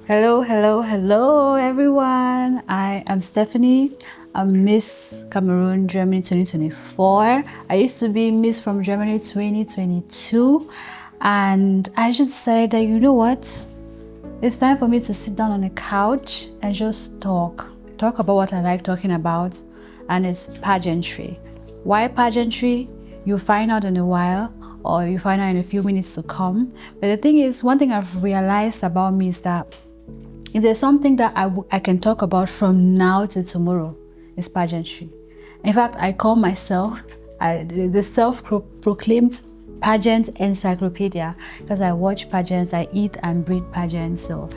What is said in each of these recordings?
Hello, hello, hello, everyone. I am Stephanie. I'm Miss Cameroon Germany 2024. I used to be Miss from Germany 2022, and I just decided that you know what? It's time for me to sit down on the couch and just talk about what I like talking about, and it's pageantry. Why pageantry? You'll find out in a while, or you find out in a few minutes to come. But the thing is, one thing I've realized about me is that if there's something that I can talk about from now to tomorrow, it's pageantry. In fact, I call myself the self-proclaimed pageant encyclopedia because I watch pageants, I eat and breathe pageants. So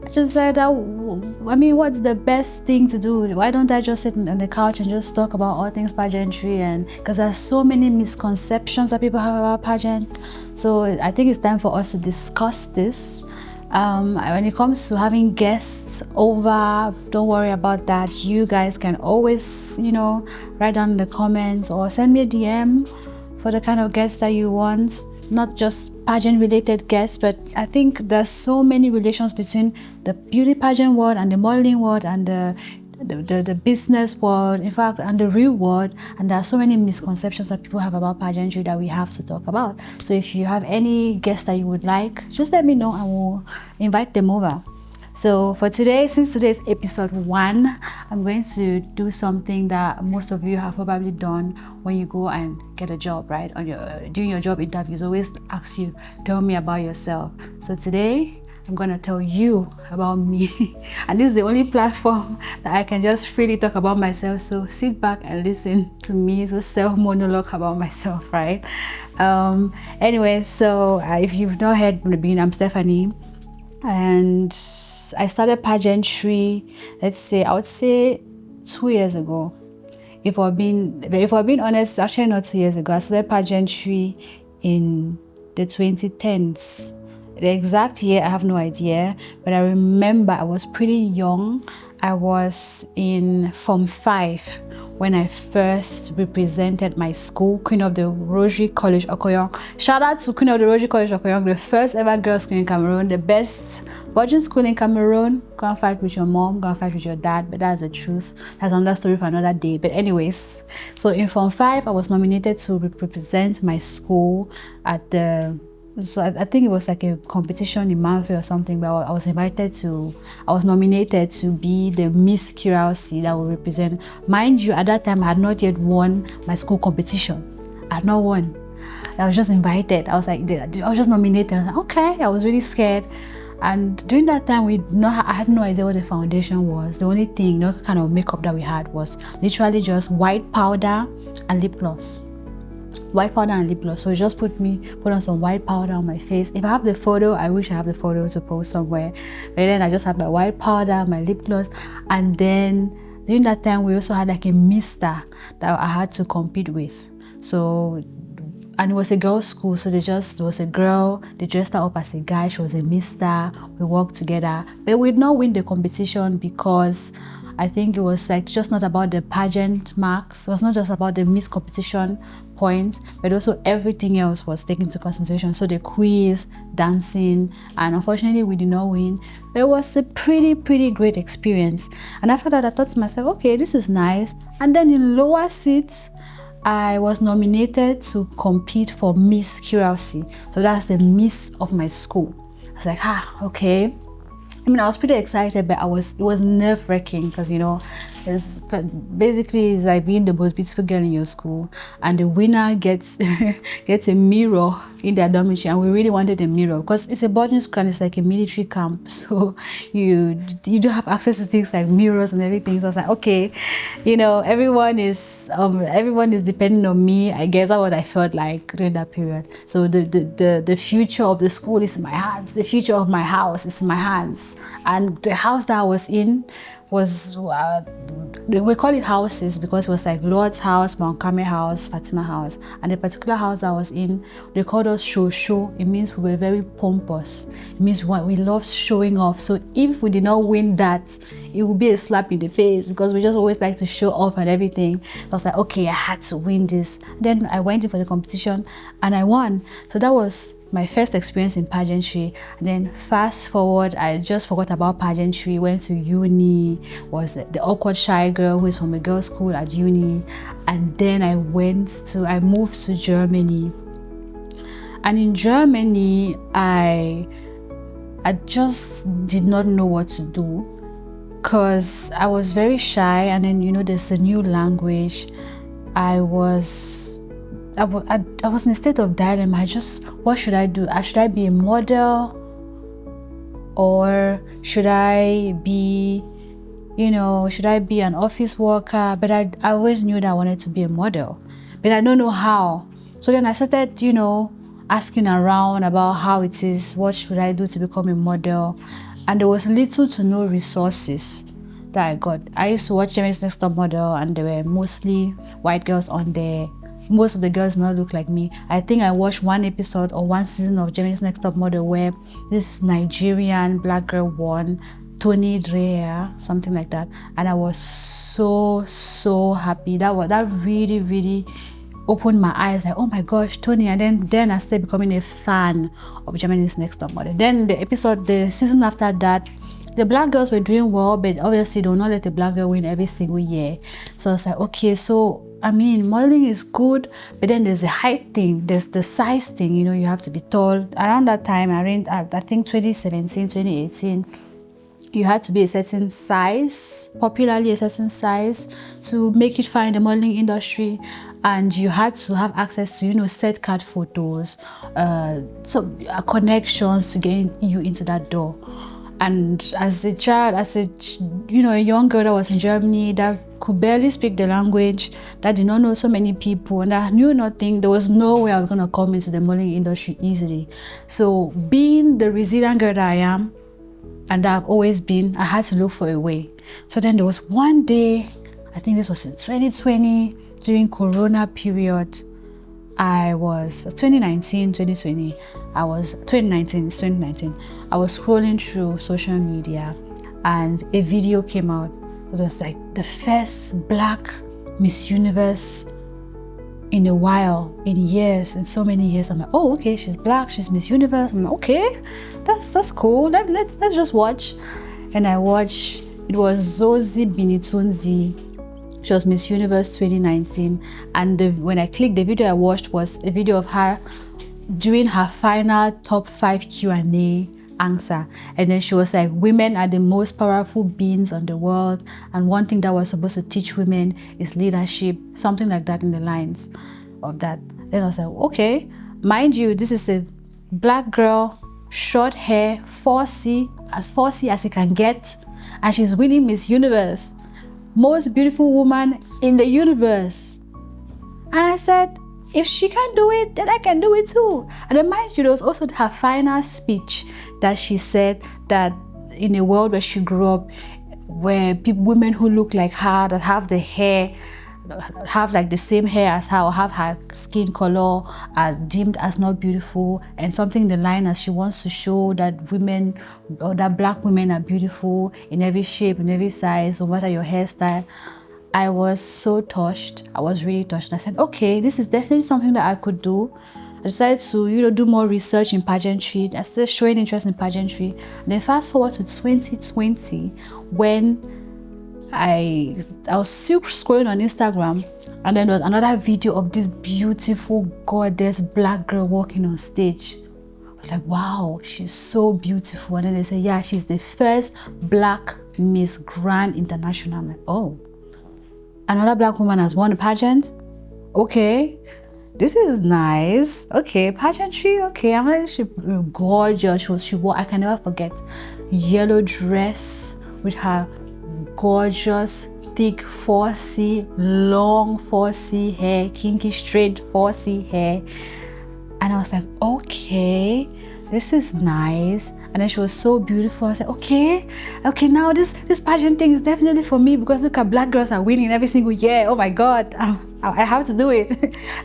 I just said, what's the best thing to do? Why don't I just sit on the couch and just talk about all things pageantry? And because there's so many misconceptions that people have about pageants. So I think it's time for us to discuss this. When it comes to having guests over, don't worry about that. You guys can always, write down in the comments or send me a DM for the kind of guests that you want. Not just pageant related guests, but I think there's so many relations between the beauty pageant world and the modeling world and the business world, in fact, and the real world. And there are so many misconceptions that people have about pageantry that we have to talk about. So if you have any guests that you would like, just let me know and we'll invite them over. So for today, since today is episode 1, I'm going to do something that most of you have probably done when you go and get a job, right? Doing your job interviews, always ask you, tell me about yourself. So today, I'm gonna tell you about me. And this is the only platform that I can just freely talk about myself. So sit back and listen to me, so self-monologue about myself, right? Anyway, so if you've not heard from the beginning, I'm Stephanie. And I started pageantry, I would say 2 years ago. If we're being honest, actually not 2 years ago. I started pageantry in the 2010s. The exact year, I have no idea, but I remember I was pretty young. I was in Form 5 when I first represented my school, Queen of the Rosary College, Okoyong. Shout out to Queen of the Rosary College, Okoyong, the first ever girls' school in Cameroon, the best virgin school in Cameroon. Go and fight with your mom, go and fight with your dad, but that's the truth. That's another story for another day. But anyways, so in Form 5, I was nominated to represent my school at so I think it was like a competition in Manfred or something, but I was nominated to be the Miss Curiosity that will represent. Mind you, at that time, I had not yet won my school competition. I had not won. I was just invited. I was just nominated. I was like, okay. I was really scared. And during that time, I had no idea what the foundation was. The only thing, kind of makeup that we had was literally just white powder and lip gloss. White powder and lip gloss. So just put on some white powder on my face. If I have the photo, I wish I have the photo to post somewhere. But then I just have my white powder, my lip gloss. And then during that time, we also had like a mister that I had to compete with. So, and it was a girls' school. So there was a girl, they dressed her up as a guy. She was a mister. We worked together. But we did not win the competition because I think it was like just not about the pageant marks. It was not just about the Miss competition points, but also everything else was taken into consideration. So the quiz, dancing, and unfortunately we did not win. But it was a pretty great experience. And after that, I thought to myself, okay, this is nice. And then in lower seats, I was nominated to compete for Miss Curiosity. So that's the Miss of my school. I was like, okay. I was pretty excited, but it was nerve-wracking because, it's like being the most beautiful girl in your school and the winner gets a mirror in their dormitory, and we really wanted a mirror because it's a boarding school and it's like a military camp, so you do have access to things like mirrors and everything. So I was like, okay, everyone is depending on me. I guess that's what I felt like during that period. So the future of the school is in my hands. The future of my house is in my hands. And the house that I was in was, we call it houses because it was like Lord's house, Mount Carmel house, Fatima house. And the particular house that I was in, they called us show. It means we were very pompous. It means we loved showing off. So if we did not win that, it would be a slap in the face because we just always like to show off and everything. I was like, okay, I had to win this. Then I went in for the competition and I won. So that was my first experience in pageantry. And then fast forward, I just forgot about pageantry, went to uni, was the awkward shy girl who is from a girls' school at uni. And then I moved to Germany. And in Germany, I just did not know what to do, because I was very shy, and then there's a new language. I was in a state of dilemma. What should I do? Should I be a model, or should I be an office worker? But I always knew that I wanted to be a model, but I don't know how. So then I started asking around about how it is, what should I do to become a model. And there was little to no resources that I got. I used to watch Germany's Next Top Model, and there were mostly white girls on there. Most of the girls did not look like me. I think I watched one episode or one season of Germany's Next Top Model where this Nigerian black girl won, Tony Dreyer, something like that. And I was so happy. That really, really opened my eyes, like, oh my gosh, Tony. And then I started becoming a fan of Germany's Next Top Model. Then the season after that, the black girls were doing well, but obviously they will not let the black girl win every single year. So I was like, okay, so modeling is good, but then there's a height thing, there's the size thing, you have to be tall. Around that time, I think 2017, 2018, you had to be a certain size, popularly a certain size, to make it far in the modeling industry. And you had to have access to, set card photos, connections to get you into that door. And as a child, a young girl that was in Germany, that could barely speak the language, that did not know so many people, and I knew nothing, there was no way I was going to come into the modeling industry easily. So being the resilient girl that I am, and that I've always been, I had to look for a way. So then there was one day, I think this was in 2020, during Corona period. I was 2019. I was scrolling through social media, and a video came out. It was like the first black Miss Universe in a while, in so many years. I'm like, oh, okay, she's black, she's Miss Universe. I'm like, okay, that's cool. Let's just watch. And I watched. It was Zoe Binitunzi. She was Miss Universe 2019, and when I clicked, the video I watched was a video of her doing her final top 5 Q&A answer. And then she was like, women are the most powerful beings on the world, and one thing that was supposed to teach women is leadership, something like that, in the lines of that. Then I was like, okay, mind you, this is a black girl, short hair, 4C as you can get, and she's winning Miss Universe, most beautiful woman in the universe. And I said, if she can do it, then I can do it too. And then mind you, there was also her final speech that she said that in a world where she grew up, where women who look like her, that have the hair, have like the same hair as her, or have her skin color, are deemed as not beautiful, and something in the line as she wants to show that women, or that black women, are beautiful in every shape, in every size, no matter your hairstyle. I was so touched. I was really touched. I said, okay, this is definitely something that I could do. I decided to, do more research in pageantry. I started showing interest in pageantry. And then fast forward to 2020, when I was still scrolling on Instagram, and then there was another video of this beautiful goddess black girl walking on stage. I was like, wow, she's so beautiful. And then they said, yeah, she's the first black Miss Grand International. I'm like, oh, another black woman has won a pageant? Okay, this is nice. Okay, pageantry, okay. I'm like, she gorgeous. She wore, I can never forget, yellow dress with her gorgeous, thick 4C, long 4C hair, kinky straight 4C hair. And I was like, okay, this is nice. And then she was so beautiful. I was like, okay, now this pageant thing is definitely for me, because look at black girls are winning every single year. Oh my God, I have to do it.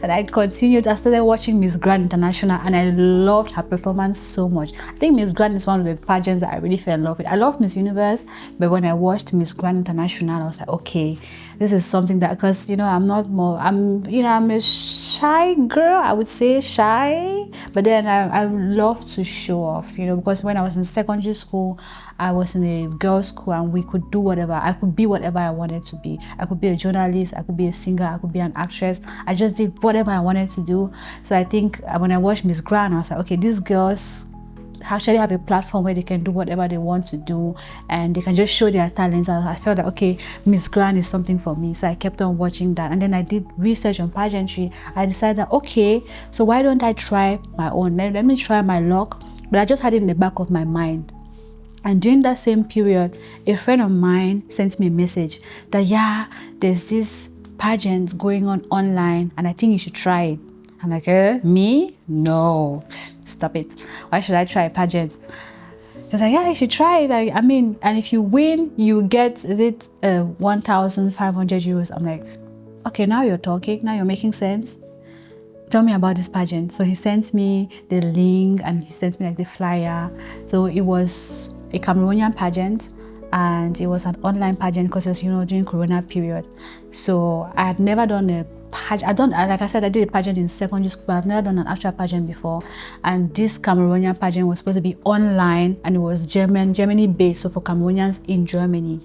And I continued. I started watching Miss Grand International, and I loved her performance so much. I think Miss Grand is one of the pageants that I really fell in love with. I love Miss Universe, but when I watched Miss Grand International, I was like, okay, this is something that, because I'm not more, I'm a shy girl, I would say shy, but then I love to show off, because when I was in secondary school, I was in a girls' school, and we could do whatever. I could be whatever I wanted to be. I could be a journalist, I could be a singer, I could be an actress. I just did whatever I wanted to do. So I think when I watched Miss Grand, I was like, okay, these girls actually have a platform where they can do whatever they want to do, and they can just show their talents. I felt like, okay, Miss Grand is something for me. So I kept on watching that, and then I did research on pageantry. I decided that, okay, so why don't I try my own? Let me try my luck. But I just had it in the back of my mind. And during that same period, a friend of mine sent me a message that, yeah, there's this pageant going on online, and I think you should try it. I'm like, me? No, stop it. Why should I try a pageant? He was like, yeah, you should try it. I mean, and if you win, you get, is it 1,500 euros? I'm like, okay, now you're talking. Now you're making sense. Tell me about this pageant. So he sent me the link, and he sent me like the flyer. So it was a Cameroonian pageant, and it was an online pageant because it was, during Corona period. So I had never done a pageant. Like I said, I did a pageant in secondary school, but I've never done an actual pageant before. And this Cameroonian pageant was supposed to be online, and it was Germany based, so for Cameroonians in Germany.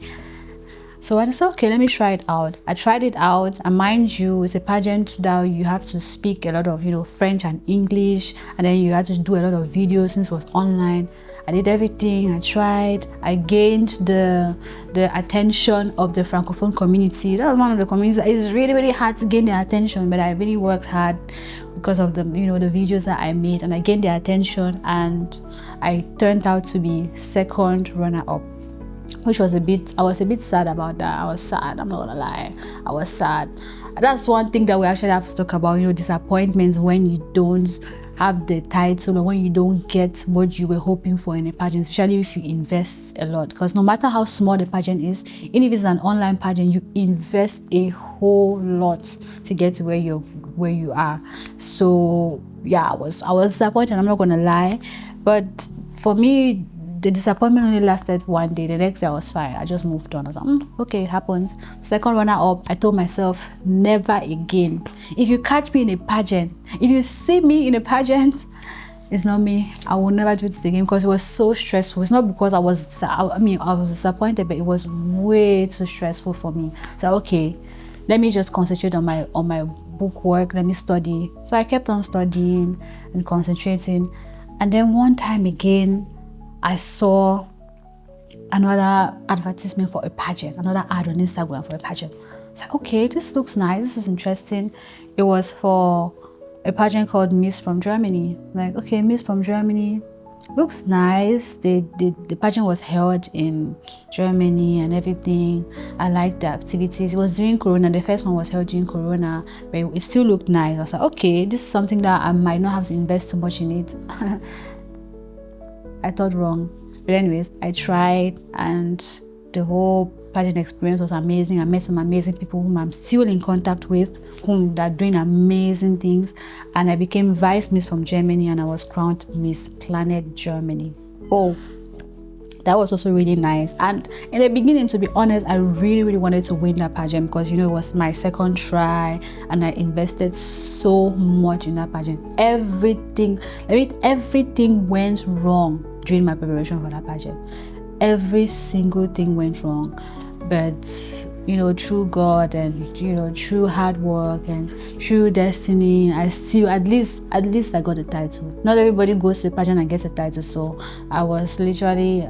So I said, okay, let me try it out. I tried it out, and mind you, it's a pageant that you have to speak a lot of, French and English, and then you had to do a lot of videos since it was online. I did everything. I tried. I gained the attention of the Francophone community. That was one of the communities that is really, really hard to gain their attention, but I really worked hard because of the, the videos that I made, and I gained their attention, and I turned out to be second runner-up, which was I was a bit sad about that. I was sad, I'm not gonna lie. I was sad. That's one thing that we actually have to talk about, disappointments when you don't have the title, or when you don't get what you were hoping for in a pageant, especially if you invest a lot. Because no matter how small the pageant is, even if it's an online pageant, you invest a whole lot to get to where you are. So yeah, I was disappointed, I'm not gonna lie. But for me, the disappointment only lasted one day. The next day I was fine. I just moved on. I was like, okay, it happens. Second runner up, I told myself, never again. If you catch me in a pageant, if you see me in a pageant, it's not me. I will never do this again, because it was so stressful. It's not because I was disappointed, but it was way too stressful for me. So okay, let me just concentrate on my book work. Let me study. So I kept on studying and concentrating. And then one time again, I saw another advertisement for a pageant, another ad on Instagram for a pageant. So okay, this looks nice, this is interesting. It was for a pageant called Miss from Germany. Like, okay, Miss from Germany, looks nice. The pageant was held in Germany and everything. I liked the activities. It was during Corona. The first one was held during Corona, but it still looked nice. I was like, okay, this is something that I might not have to invest too much in it. I thought wrong. But anyways, I tried, and the whole pageant experience was amazing. I met some amazing people whom I'm still in contact with, whom are doing amazing things. And I became Vice Miss from Germany, and I was crowned Miss Planet Germany. Oh, that was also really nice. And in the beginning, to be honest, I really, really wanted to win that pageant, because it was my second try, and I invested so much in that pageant. Everything went wrong during my preparation for that pageant. Every single thing went wrong. But through God and through hard work and through destiny, I still at least I got a title. Not everybody goes to a pageant and gets a title, so I was literally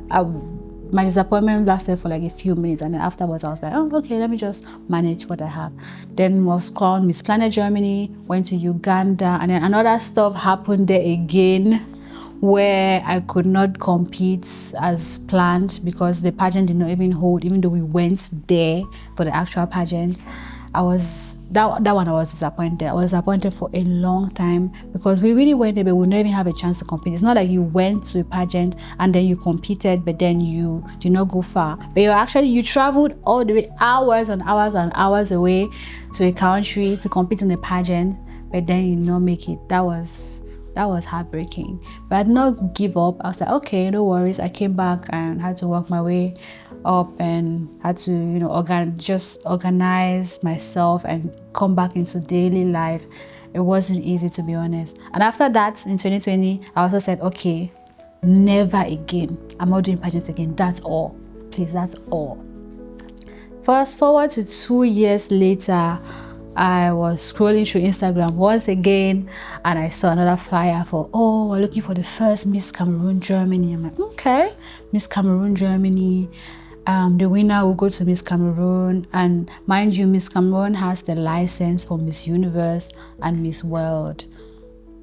my disappointment lasted for like a few minutes, and then afterwards I was like, oh, okay, let me just manage what I have. Then was crowned Miss Planet Germany, went to Uganda, and then another stuff happened there again, where I could not compete as planned because the pageant did not even hold, even though we went there for the actual pageant. That one I was disappointed. I was disappointed for a long time, because we really went there, but we didn't even have a chance to compete. It's not like you went to a pageant and then you competed, but then you did not go far. But you traveled all the way, hours and hours and hours away to a country to compete in a pageant, but then you did not make it. That was That was heartbreaking. But I did not give up. I was like, okay, no worries. I came back and had to work my way up and had to, just organize myself and come back into daily life. It wasn't easy, to be honest. And after that, in 2020, I also said, okay, never again. I'm not doing pageants again. That's all. Please, that's all. Fast forward to 2 years later, I was scrolling through Instagram once again and I saw another flyer for, we're looking for the first Miss Cameroon Germany. I'm like, okay, Miss Cameroon Germany. The winner will go to Miss Cameroon. And mind you, Miss Cameroon has the license for Miss Universe and Miss World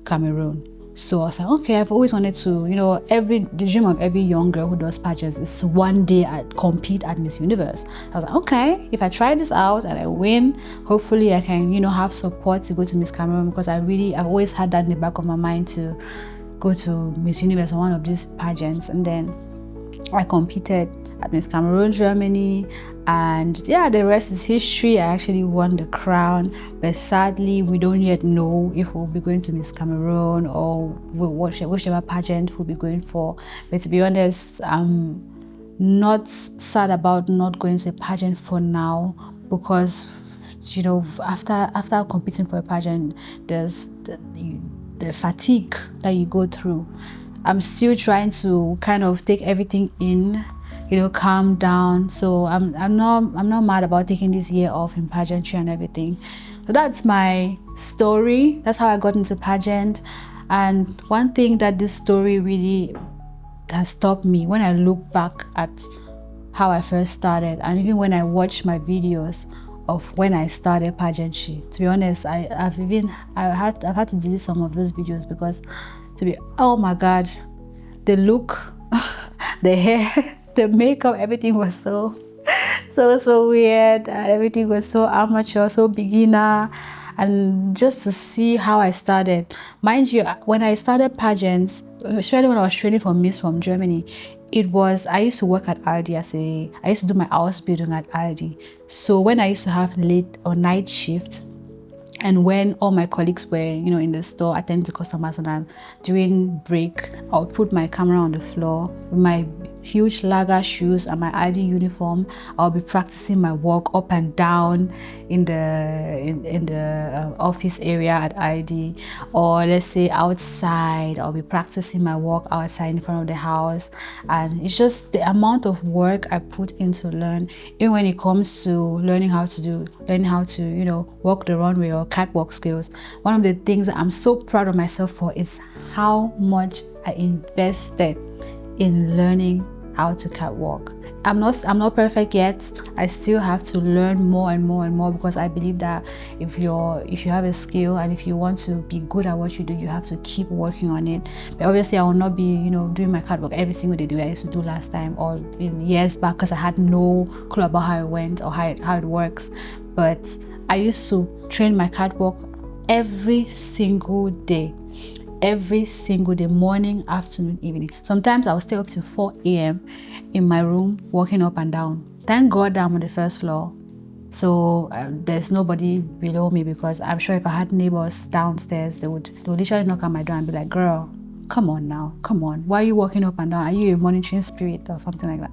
Cameroon. So I was like, okay, I've always wanted to, the dream of every young girl who does pageants is one day I'd compete at Miss Universe. I was like, okay, if I try this out and I win, hopefully I can, have support to go to Miss Cameroon, because I've always had that in the back of my mind to go to Miss Universe on one of these pageants. And then I competed at Miss Cameroon Germany, and yeah, the rest is history. I actually won the crown, but sadly we don't yet know if we'll be going to Miss Cameroon or whichever pageant we'll be going for. But to be honest, I'm not sad about not going to a pageant for now, because after competing for a pageant, there's the fatigue that you go through. I'm still trying to kind of take everything in, calm down. So I'm not mad about taking this year off in pageantry and everything. So that's my story. That's how I got into pageant. And one thing that this story really has taught me, when I look back at how I first started, and even when I watch my videos of when I started pageantry, to be honest, I've had to delete some of those videos, because oh my god, the look, the hair, the makeup, everything was so weird, and everything was so amateur, so beginner. And just to see how I started, mind you, when I started pageants, especially when I was training for Miss from Germany, I used to work at Aldi I used to do my house building at Aldi. So when I used to have late or night shifts, and when all my colleagues were, in the store attending to customers, and I'm doing break, I would put my camera on the floor with my huge lager shoes and my ID uniform. I'll be practicing my walk up and down in the office area at ID, or let's say outside. I'll be practicing my walk outside in front of the house. And it's just the amount of work I put into learn, even when it comes to learning how to walk the runway or catwalk skills. One of the things that I'm so proud of myself for is how much I invested in learning how to catwalk. I'm not perfect yet. I still have to learn more and more and more, because I believe that if you have a skill and if you want to be good at what you do, you have to keep working on it. But obviously I will not be doing my catwalk every single day the way I used to do last time or in years back, because I had no clue about how it went or how it works. But I used to train my catwalk every single day, morning, afternoon, evening. Sometimes I'll stay up to 4 a.m. in my room walking up and down. Thank God I'm on the first floor, so there's nobody below me, because I'm sure if I had neighbors downstairs, they would literally knock on my door and be like, girl, come on, why are you walking up and down? Are you a monitoring spirit or something like that?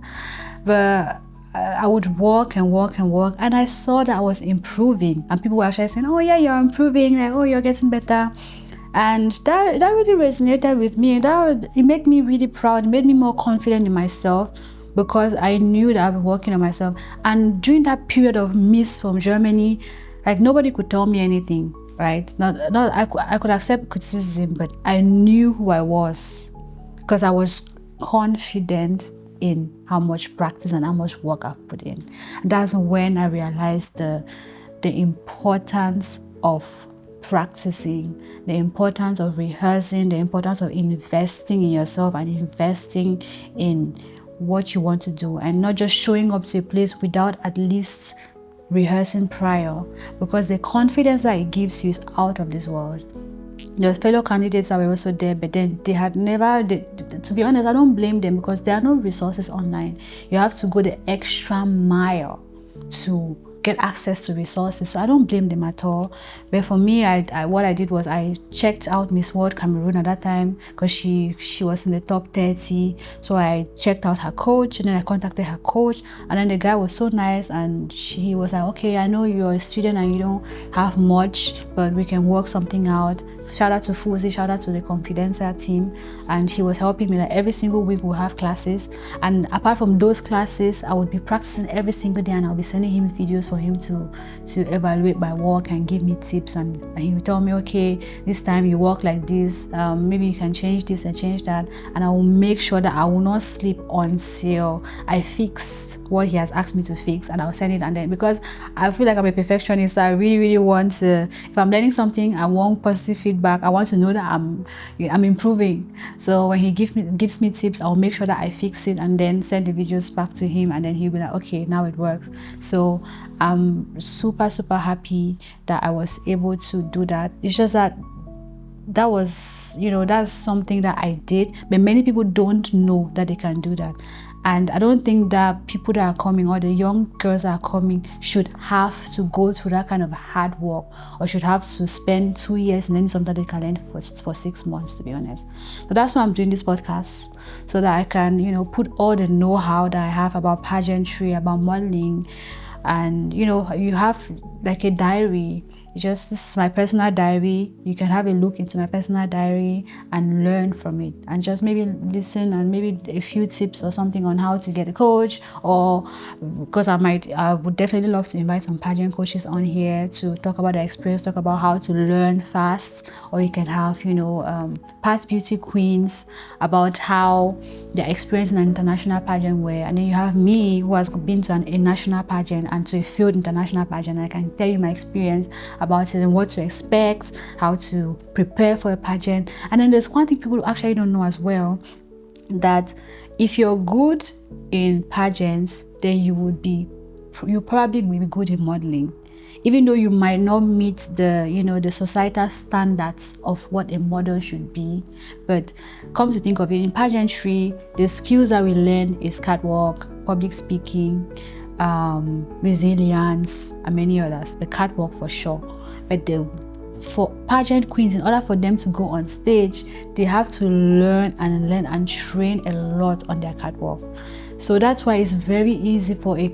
But I would walk and walk, and I saw that I was improving, and people were actually saying, oh yeah, you're improving, like, oh, you're getting better. And that really resonated with me. It made me really proud. It made me more confident in myself, because I knew that I've been working on myself. And during that period of Miss from Germany, like, nobody could tell me anything, right? I could accept criticism, but I knew who I was, because I was confident in how much practice and how much work I've put in. And that's when I realized the importance of practicing, the importance of rehearsing, the importance of investing in yourself and investing in what you want to do, and not just showing up to a place without at least rehearsing prior, because the confidence that it gives you is out of this world. There's fellow candidates that were also there, but then they had never, to be honest, I don't blame them, because there are no resources online. You have to go the extra mile to get access to resources. So I don't blame them at all. But for me, what I did was I checked out Miss World Cameroon at that time, because she was in the top 30. So I checked out her coach, and then I contacted her coach, and then the guy was so nice, and he was like, okay, I know you're a student and you don't have much, but we can work something out. Shout out to Fuzi, shout out to the Confidential team, and he was helping me. Like every single week we'll have classes, and apart from those classes, I would be practicing every single day, and I'll be sending him videos for him to evaluate my work and give me tips, and he would tell me, okay, this time you work like this, maybe you can change this and change that, and I will make sure that I will not sleep until I fixed what he has asked me to fix, and I'll send it. And then, because I feel like I'm a perfectionist, I really want to, if I'm learning something, I want positive feedback. I want to know that I'm improving. So when he gives me tips, I'll make sure that I fix it and then send the videos back to him, and then he'll be like, okay, now it works. So I'm super happy that I was able to do that. It's just that was, that's something that I did, but many people don't know that they can do that. And I don't think that people that are coming, or the young girls that are coming, should have to go through that kind of hard work, or should have to spend 2 years and then something they can learn for 6 months, to be honest. So that's why I'm doing this podcast, so that I can, put all the know-how that I have about pageantry, about modeling. And, you have like a diary. This is my personal diary. You can have a look into my personal diary and learn from it, and just maybe listen, and maybe a few tips or something on how to get a coach, or because I would definitely love to invite some pageant coaches on here to talk about their experience, talk about how to learn fast. Or you can have, past beauty queens, about how their experience in an international pageant were. And then you have me, who has been to a national pageant and to a field international pageant. I can tell you my experience about it and what to expect, how to prepare for a pageant. And then there's one thing people actually don't know as well, that if you're good in pageants, then you probably will be good in modeling, even though you might not meet the societal standards of what a model should be. But come to think of it, in pageantry, the skills that we learn is catwalk, public speaking, resilience, and many others. The catwalk for sure. But for pageant queens, in order for them to go on stage, they have to learn and train a lot on their catwalk. So that's why it's very easy for a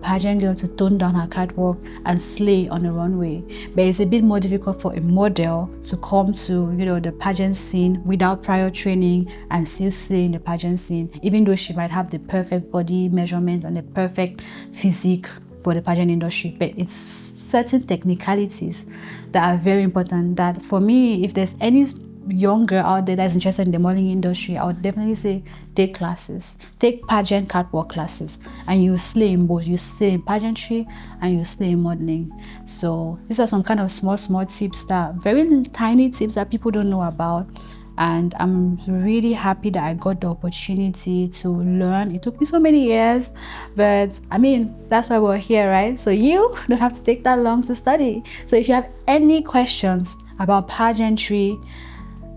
pageant girl to tone down her catwalk and slay on the runway. But it's a bit more difficult for a model to come to the pageant scene without prior training and still slay in the pageant scene, even though she might have the perfect body measurements and the perfect physique for the pageant industry. But it's certain technicalities that are very important, that for me, if there's any young girl out there that's interested in the modeling industry, I would definitely say take classes, take pageant catwalk classes, and you slay in both. You slay in pageantry and you slay in modeling. So these are some kind of small tips, that very tiny tips that people don't know about. And I'm really happy that I got the opportunity to learn. It took me so many years, but I mean, that's why we're here, right? So you don't have to take that long to study. So if you have any questions about pageantry,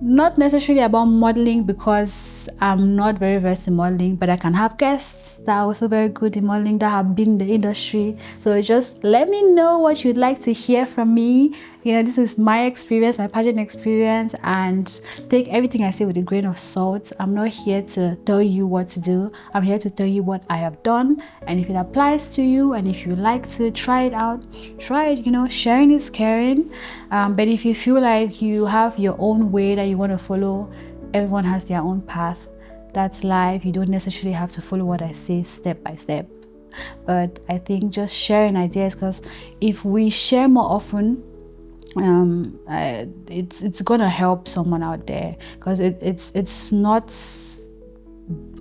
not necessarily about modeling, because I'm not very versed in modeling, but I can have guests that are also very good in modeling, that have been in the industry. So just let me know what you'd like to hear from me. This is my experience, my pageant experience, and take everything I say with a grain of salt. I'm not here to tell you what to do. I'm here to tell you what I have done, and if it applies to you, and if you like to try it out, try it. Sharing is caring. But if you feel like you have your own way that you want to follow, everyone has their own path. That's life. You don't necessarily have to follow what I say step by step. But I think just sharing ideas, because if we share more often, it's gonna help someone out there. Because it's not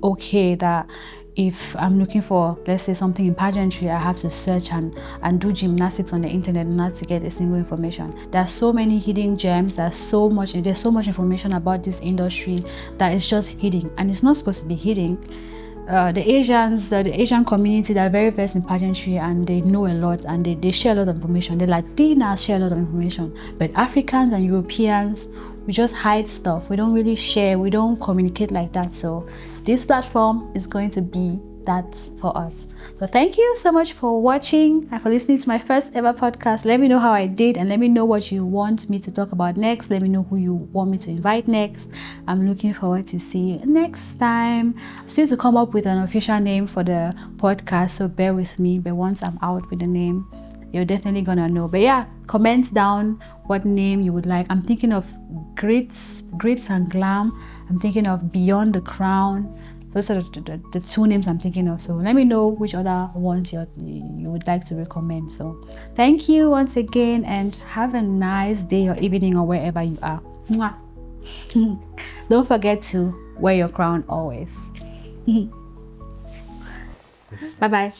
okay that if I'm looking for, let's say, something in pageantry, I have to search and do gymnastics on the internet not to get a single information. There's so many hidden gems. There's so much information about this industry that is just hidden, and it's not supposed to be hidden. The Asian community, they're very versed in pageantry, and they know a lot, and they share a lot of information. The Latinas share a lot of information, but Africans and Europeans, we just hide stuff. We don't really share. We don't communicate like that. So this platform is going to be that's for us. So thank you so much for watching and for listening to my first ever podcast. Let me know how I did, and let me know what you want me to talk about next. Let me know who you want me to invite next. I'm looking forward to see you next time. I'm still to come up with an official name for the podcast, so bear with me. But once I'm out with the name, you're definitely gonna know. But yeah, comment down what name you would like. I'm thinking of glitz and glam. I'm thinking of beyond the crown. Those are the two names I'm thinking of. So let me know which other ones you would like to recommend. So thank you once again, and have a nice day or evening or wherever you are. Mwah. Don't forget to wear your crown always. Bye bye.